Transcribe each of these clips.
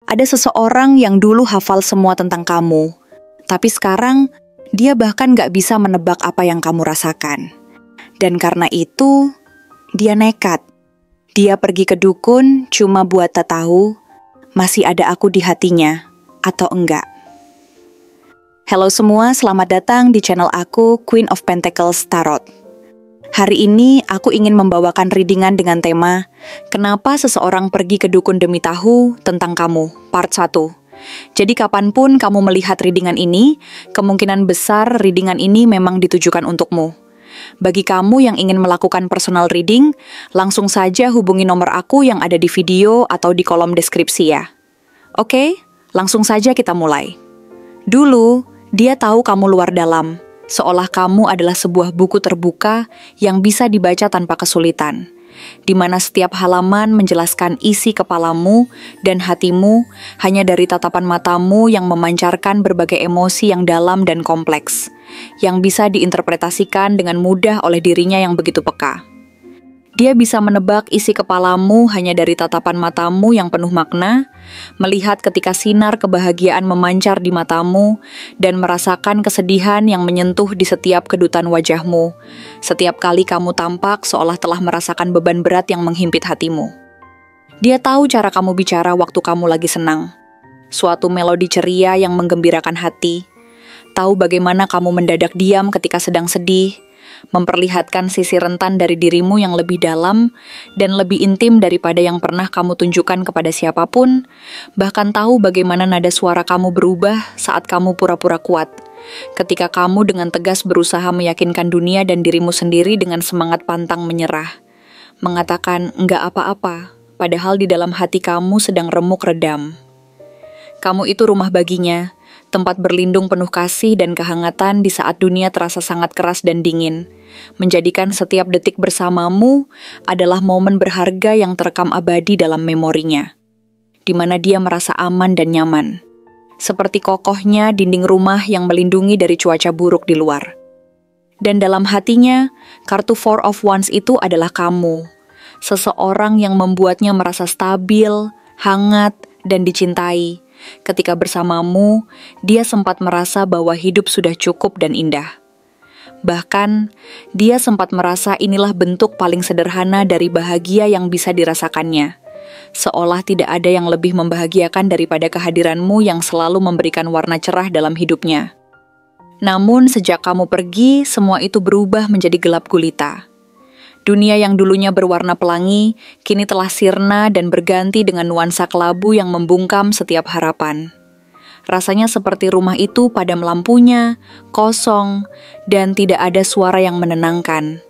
Ada seseorang yang dulu hafal semua tentang kamu, tapi sekarang dia bahkan gak bisa menebak apa yang kamu rasakan. Dan karena itu, dia nekat. Dia pergi ke dukun cuma buat tahu masih ada aku di hatinya atau enggak. Halo semua, selamat datang di channel aku, Queen of Pentacles Tarot. Hari ini aku ingin membawakan readingan dengan tema Kenapa Seseorang Pergi ke Dukun Demi Tahu Tentang Kamu, part 1. Jadi kapanpun kamu melihat readingan ini, kemungkinan besar readingan ini memang ditujukan untukmu. Bagi kamu yang ingin melakukan personal reading, langsung saja hubungi nomor aku yang ada di video atau di kolom deskripsi ya. Oke, langsung saja kita mulai. Dulu, dia tahu kamu luar dalam, seolah kamu adalah sebuah buku terbuka yang bisa dibaca tanpa kesulitan, di mana setiap halaman menjelaskan isi kepalamu dan hatimu hanya dari tatapan matamu yang memancarkan berbagai emosi yang dalam dan kompleks, yang bisa diinterpretasikan dengan mudah oleh dirinya yang begitu peka. Dia bisa menebak isi kepalamu hanya dari tatapan matamu yang penuh makna, melihat ketika sinar kebahagiaan memancar di matamu, dan merasakan kesedihan yang menyentuh di setiap kedutan wajahmu, setiap kali kamu tampak seolah telah merasakan beban berat yang menghimpit hatimu. Dia tahu cara kamu bicara waktu kamu lagi senang, suatu melodi ceria yang menggembirakan hati, tahu bagaimana kamu mendadak diam ketika sedang sedih, memperlihatkan sisi rentan dari dirimu yang lebih dalam dan lebih intim daripada yang pernah kamu tunjukkan kepada siapapun, bahkan tahu bagaimana nada suara kamu berubah saat kamu pura-pura kuat, ketika kamu dengan tegas berusaha meyakinkan dunia dan dirimu sendiri dengan semangat pantang menyerah, mengatakan enggak apa-apa, padahal di dalam hati kamu sedang remuk redam. Kamu itu rumah baginya, tempat berlindung penuh kasih dan kehangatan di saat dunia terasa sangat keras dan dingin, menjadikan setiap detik bersamamu adalah momen berharga yang terekam abadi dalam memorinya, di mana dia merasa aman dan nyaman, seperti kokohnya dinding rumah yang melindungi dari cuaca buruk di luar. Dan dalam hatinya, kartu Four of Wands itu adalah kamu, seseorang yang membuatnya merasa stabil, hangat, dan dicintai. Ketika bersamamu, dia sempat merasa bahwa hidup sudah cukup dan indah. Bahkan, dia sempat merasa inilah bentuk paling sederhana dari bahagia yang bisa dirasakannya. Seolah tidak ada yang lebih membahagiakan daripada kehadiranmu yang selalu memberikan warna cerah dalam hidupnya. Namun, sejak kamu pergi, semua itu berubah menjadi gelap gulita. Dunia yang dulunya berwarna pelangi, kini telah sirna dan berganti dengan nuansa kelabu yang membungkam setiap harapan. Rasanya seperti rumah itu padam lampunya, kosong, dan tidak ada suara yang menenangkan.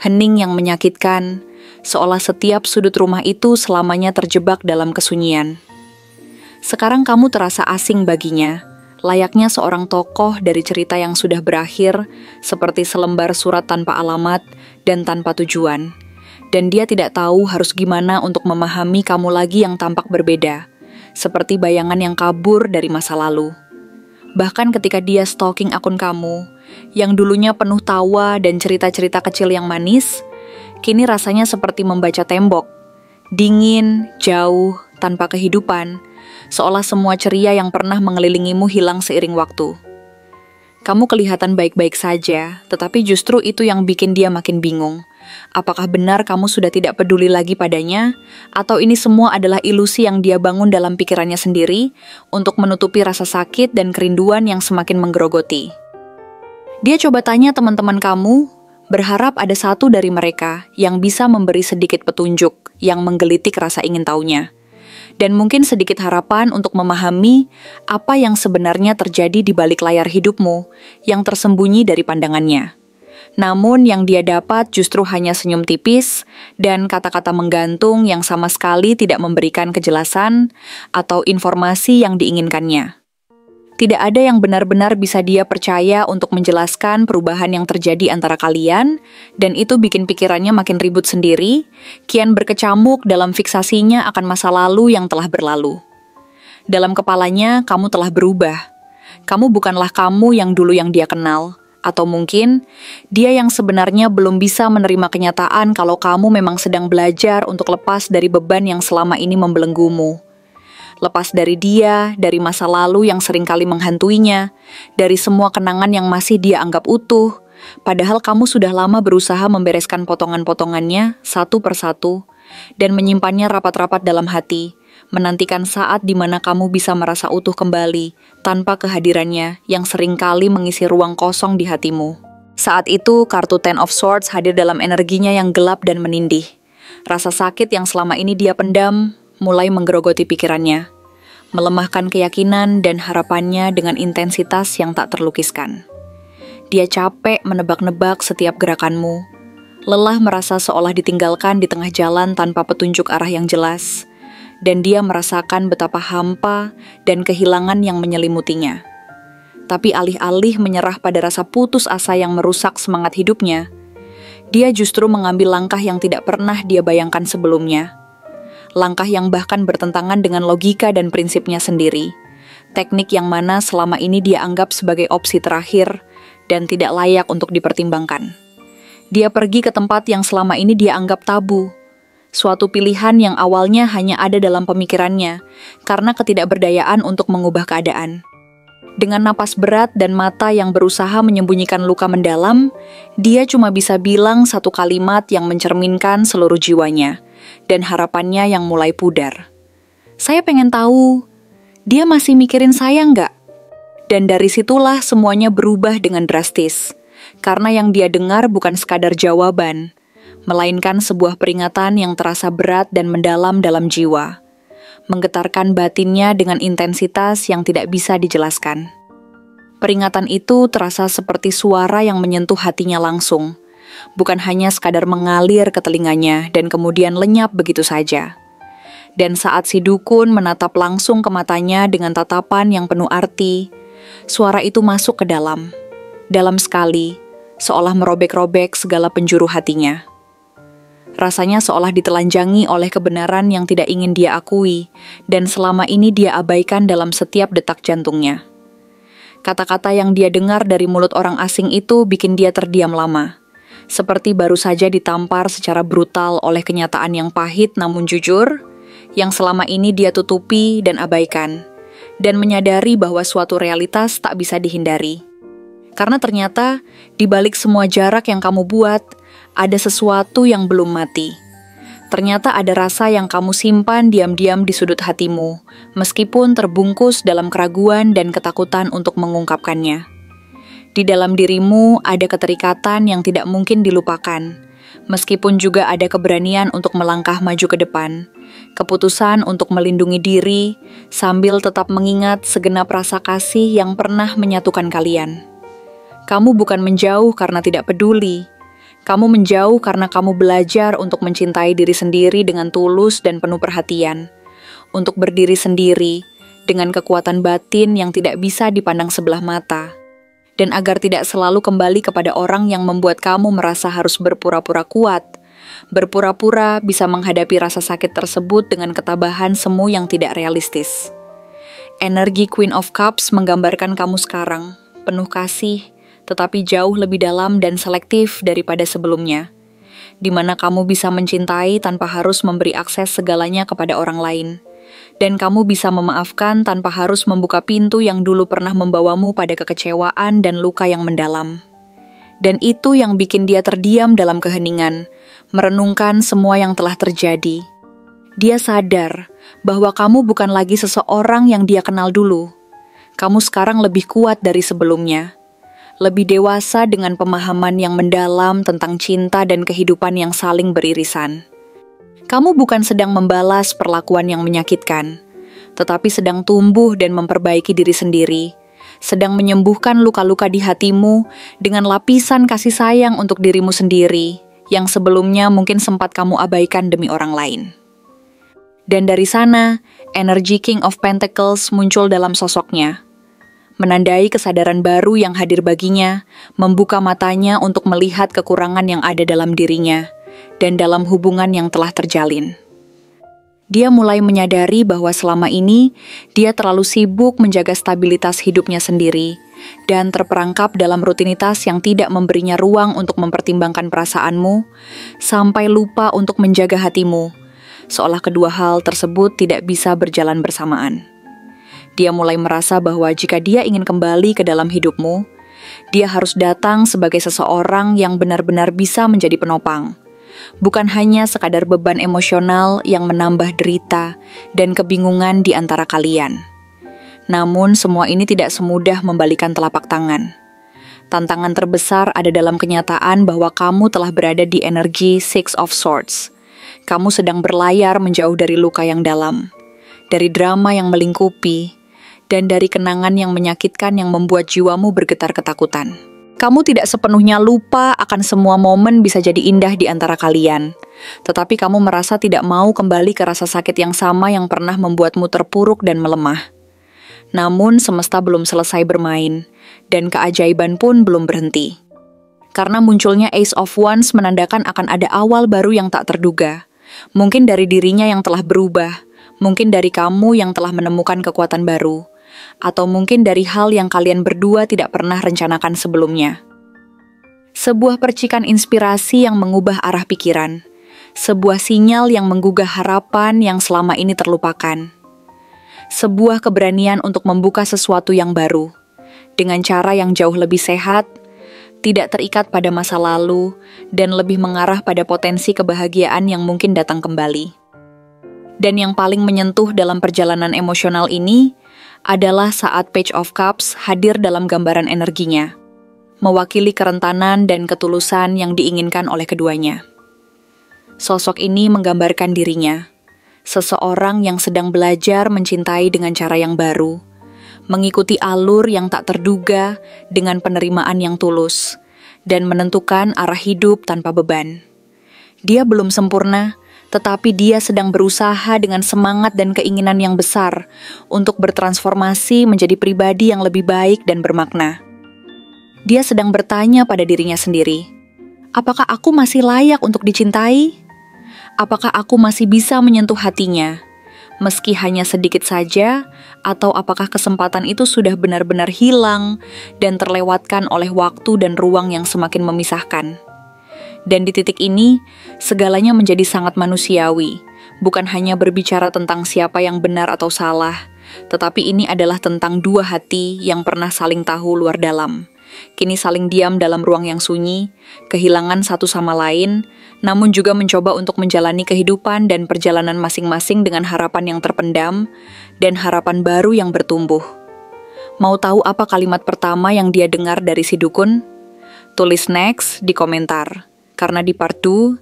Hening yang menyakitkan, seolah setiap sudut rumah itu selamanya terjebak dalam kesunyian. Sekarang kamu terasa asing baginya, layaknya seorang tokoh dari cerita yang sudah berakhir, seperti selembar surat tanpa alamat dan tanpa tujuan. Dan dia tidak tahu harus gimana untuk memahami kamu lagi yang tampak berbeda, seperti bayangan yang kabur dari masa lalu. Bahkan ketika dia stalking akun kamu, yang dulunya penuh tawa dan cerita-cerita kecil yang manis, kini rasanya seperti membaca tembok, dingin, jauh, tanpa kehidupan, seolah semua ceria yang pernah mengelilingimu hilang seiring waktu. Kamu kelihatan baik-baik saja, tetapi justru itu yang bikin dia makin bingung. Apakah benar kamu sudah tidak peduli lagi padanya, atau ini semua adalah ilusi yang dia bangun dalam pikirannya sendiri untuk menutupi rasa sakit dan kerinduan yang semakin menggerogoti? Dia coba tanya teman-teman kamu, berharap ada satu dari mereka yang bisa memberi sedikit petunjuk yang menggelitik rasa ingin tahunya. Dan mungkin sedikit harapan untuk memahami apa yang sebenarnya terjadi di balik layar hidupmu yang tersembunyi dari pandangannya. Namun yang dia dapat justru hanya senyum tipis dan kata-kata menggantung yang sama sekali tidak memberikan kejelasan atau informasi yang diinginkannya. Tidak ada yang benar-benar bisa dia percaya untuk menjelaskan perubahan yang terjadi antara kalian, dan itu bikin pikirannya makin ribut sendiri, kian berkecamuk dalam fiksasinya akan masa lalu yang telah berlalu. Dalam kepalanya, kamu telah berubah. Kamu bukanlah kamu yang dulu yang dia kenal, atau mungkin dia yang sebenarnya belum bisa menerima kenyataan kalau kamu memang sedang belajar untuk lepas dari beban yang selama ini membelenggumu. Lepas dari dia, dari masa lalu yang seringkali menghantuinya, dari semua kenangan yang masih dia anggap utuh, padahal kamu sudah lama berusaha membereskan potongan-potongannya satu persatu dan menyimpannya rapat-rapat dalam hati, menantikan saat di mana kamu bisa merasa utuh kembali tanpa kehadirannya yang seringkali mengisi ruang kosong di hatimu. Saat itu, kartu Ten of Swords hadir dalam energinya yang gelap dan menindih. Rasa sakit yang selama ini dia pendam mulai menggerogoti pikirannya, melemahkan keyakinan dan harapannya dengan intensitas yang tak terlukiskan. Dia capek menebak-nebak setiap gerakanmu, lelah merasa seolah ditinggalkan di tengah jalan tanpa petunjuk arah yang jelas, dan dia merasakan betapa hampa dan kehilangan yang menyelimutinya. Tapi alih-alih menyerah pada rasa putus asa yang merusak semangat hidupnya, dia justru mengambil langkah yang tidak pernah dia bayangkan sebelumnya. Langkah yang bahkan bertentangan dengan logika dan prinsipnya sendiri. Teknik yang mana selama ini dia anggap sebagai opsi terakhir dan tidak layak untuk dipertimbangkan. Dia pergi ke tempat yang selama ini dia anggap tabu. Suatu pilihan yang awalnya hanya ada dalam pemikirannya karena ketidakberdayaan untuk mengubah keadaan. Dengan napas berat dan mata yang berusaha menyembunyikan luka mendalam, dia cuma bisa bilang satu kalimat yang mencerminkan seluruh jiwanya dan harapannya yang mulai pudar. Saya pengen tahu, dia masih mikirin saya nggak? Dan dari situlah semuanya berubah dengan drastis. Karena yang dia dengar bukan sekadar jawaban, melainkan sebuah peringatan yang terasa berat dan mendalam dalam jiwa, menggetarkan batinnya dengan intensitas yang tidak bisa dijelaskan. Peringatan itu terasa seperti suara yang menyentuh hatinya langsung, bukan hanya sekadar mengalir ke telinganya dan kemudian lenyap begitu saja. Dan saat si dukun menatap langsung ke matanya dengan tatapan yang penuh arti, suara itu masuk ke dalam sekali, seolah merobek-robek segala penjuru hatinya. Rasanya seolah ditelanjangi oleh kebenaran yang tidak ingin dia akui, dan selama ini dia abaikan dalam setiap detak jantungnya. Kata-kata yang dia dengar dari mulut orang asing itu bikin dia terdiam lama, seperti baru saja ditampar secara brutal oleh kenyataan yang pahit namun jujur, yang selama ini dia tutupi dan abaikan, dan menyadari bahwa suatu realitas tak bisa dihindari. Karena ternyata, di balik semua jarak yang kamu buat, ada sesuatu yang belum mati. Ternyata ada rasa yang kamu simpan diam-diam di sudut hatimu, meskipun terbungkus dalam keraguan dan ketakutan untuk mengungkapkannya. Di dalam dirimu ada keterikatan yang tidak mungkin dilupakan, meskipun juga ada keberanian untuk melangkah maju ke depan, keputusan untuk melindungi diri, sambil tetap mengingat segenap rasa kasih yang pernah menyatukan kalian. Kamu bukan menjauh karena tidak peduli. Kamu menjauh karena kamu belajar untuk mencintai diri sendiri dengan tulus dan penuh perhatian. Untuk berdiri sendiri, dengan kekuatan batin yang tidak bisa dipandang sebelah mata. Dan agar tidak selalu kembali kepada orang yang membuat kamu merasa harus berpura-pura kuat. Berpura-pura bisa menghadapi rasa sakit tersebut dengan ketabahan semu yang tidak realistis. Energi Queen of Cups menggambarkan kamu sekarang, penuh kasih, tetapi jauh lebih dalam dan selektif daripada sebelumnya, di mana kamu bisa mencintai tanpa harus memberi akses segalanya kepada orang lain, dan kamu bisa memaafkan tanpa harus membuka pintu yang dulu pernah membawamu pada kekecewaan dan luka yang mendalam. Dan itu yang bikin dia terdiam dalam keheningan, merenungkan semua yang telah terjadi. Dia sadar bahwa kamu bukan lagi seseorang yang dia kenal dulu. Kamu sekarang lebih kuat dari sebelumnya. Lebih dewasa dengan pemahaman yang mendalam tentang cinta dan kehidupan yang saling beririsan. Kamu bukan sedang membalas perlakuan yang menyakitkan, tetapi sedang tumbuh dan memperbaiki diri sendiri, sedang menyembuhkan luka-luka di hatimu dengan lapisan kasih sayang untuk dirimu sendiri, yang sebelumnya mungkin sempat kamu abaikan demi orang lain. Dan dari sana, energi King of Pentacles muncul dalam sosoknya, menandai kesadaran baru yang hadir baginya, membuka matanya untuk melihat kekurangan yang ada dalam dirinya, dan dalam hubungan yang telah terjalin. Dia mulai menyadari bahwa selama ini, dia terlalu sibuk menjaga stabilitas hidupnya sendiri, dan terperangkap dalam rutinitas yang tidak memberinya ruang untuk mempertimbangkan perasaanmu, sampai lupa untuk menjaga hatimu, seolah kedua hal tersebut tidak bisa berjalan bersamaan. Dia mulai merasa bahwa jika dia ingin kembali ke dalam hidupmu, dia harus datang sebagai seseorang yang benar-benar bisa menjadi penopang. Bukan hanya sekadar beban emosional yang menambah derita dan kebingungan di antara kalian. Namun semua ini tidak semudah membalikan telapak tangan. Tantangan terbesar ada dalam kenyataan bahwa kamu telah berada di energi Six of Swords. Kamu sedang berlayar menjauh dari luka yang dalam, dari drama yang melingkupi, dan dari kenangan yang menyakitkan yang membuat jiwamu bergetar ketakutan. Kamu tidak sepenuhnya lupa akan semua momen bisa jadi indah di antara kalian, tetapi kamu merasa tidak mau kembali ke rasa sakit yang sama yang pernah membuatmu terpuruk dan melemah. Namun semesta belum selesai bermain, dan keajaiban pun belum berhenti. Karena munculnya Ace of Wands menandakan akan ada awal baru yang tak terduga. Mungkin dari dirinya yang telah berubah, mungkin dari kamu yang telah menemukan kekuatan baru, atau mungkin dari hal yang kalian berdua tidak pernah rencanakan sebelumnya. Sebuah percikan inspirasi yang mengubah arah pikiran, sebuah sinyal yang menggugah harapan yang selama ini terlupakan. Sebuah keberanian untuk membuka sesuatu yang baru, dengan cara yang jauh lebih sehat, tidak terikat pada masa lalu, dan lebih mengarah pada potensi kebahagiaan yang mungkin datang kembali. Dan yang paling menyentuh dalam perjalanan emosional ini adalah saat Page of Cups hadir dalam gambaran energinya, mewakili kerentanan dan ketulusan yang diinginkan oleh keduanya. Sosok ini menggambarkan dirinya, seseorang yang sedang belajar mencintai dengan cara yang baru, mengikuti alur yang tak terduga dengan penerimaan yang tulus, dan menentukan arah hidup tanpa beban. Dia belum sempurna, tetapi dia sedang berusaha dengan semangat dan keinginan yang besar untuk bertransformasi menjadi pribadi yang lebih baik dan bermakna. Dia sedang bertanya pada dirinya sendiri, apakah aku masih layak untuk dicintai? Apakah aku masih bisa menyentuh hatinya, meski hanya sedikit saja, atau apakah kesempatan itu sudah benar-benar hilang dan terlewatkan oleh waktu dan ruang yang semakin memisahkan? Dan di titik ini, segalanya menjadi sangat manusiawi, bukan hanya berbicara tentang siapa yang benar atau salah, tetapi ini adalah tentang dua hati yang pernah saling tahu luar dalam, kini saling diam dalam ruang yang sunyi, kehilangan satu sama lain, namun juga mencoba untuk menjalani kehidupan dan perjalanan masing-masing dengan harapan yang terpendam dan harapan baru yang bertumbuh. Mau tahu apa kalimat pertama yang dia dengar dari si dukun? Tulis next di komentar, karena di part 2,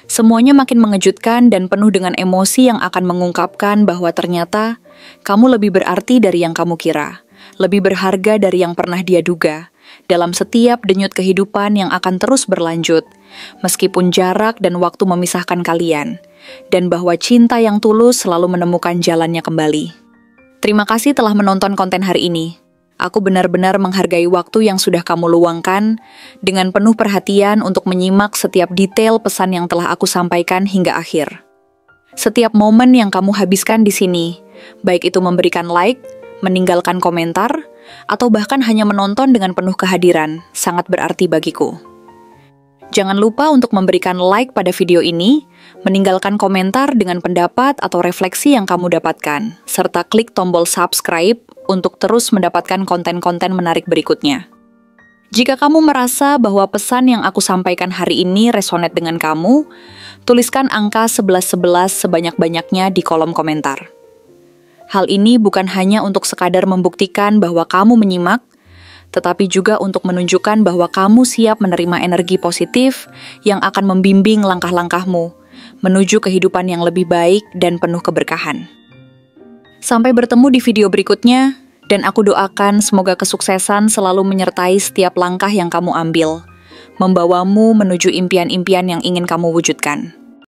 semuanya makin mengejutkan dan penuh dengan emosi yang akan mengungkapkan bahwa ternyata kamu lebih berarti dari yang kamu kira, lebih berharga dari yang pernah dia duga, dalam setiap denyut kehidupan yang akan terus berlanjut, meskipun jarak dan waktu memisahkan kalian, dan bahwa cinta yang tulus selalu menemukan jalannya kembali. Terima kasih telah menonton konten hari ini. Aku benar-benar menghargai waktu yang sudah kamu luangkan dengan penuh perhatian untuk menyimak setiap detail pesan yang telah aku sampaikan hingga akhir. Setiap momen yang kamu habiskan di sini, baik itu memberikan like, meninggalkan komentar, atau bahkan hanya menonton dengan penuh kehadiran, sangat berarti bagiku. Jangan lupa untuk memberikan like pada video ini, meninggalkan komentar dengan pendapat atau refleksi yang kamu dapatkan, serta klik tombol subscribe untuk terus mendapatkan konten-konten menarik berikutnya. Jika kamu merasa bahwa pesan yang aku sampaikan hari ini resonate dengan kamu, tuliskan angka 1111 sebanyak-banyaknya di kolom komentar. Hal ini bukan hanya untuk sekadar membuktikan bahwa kamu menyimak, tetapi juga untuk menunjukkan bahwa kamu siap menerima energi positif yang akan membimbing langkah-langkahmu menuju kehidupan yang lebih baik dan penuh keberkahan. Sampai bertemu di video berikutnya, dan aku doakan semoga kesuksesan selalu menyertai setiap langkah yang kamu ambil, membawamu menuju impian-impian yang ingin kamu wujudkan.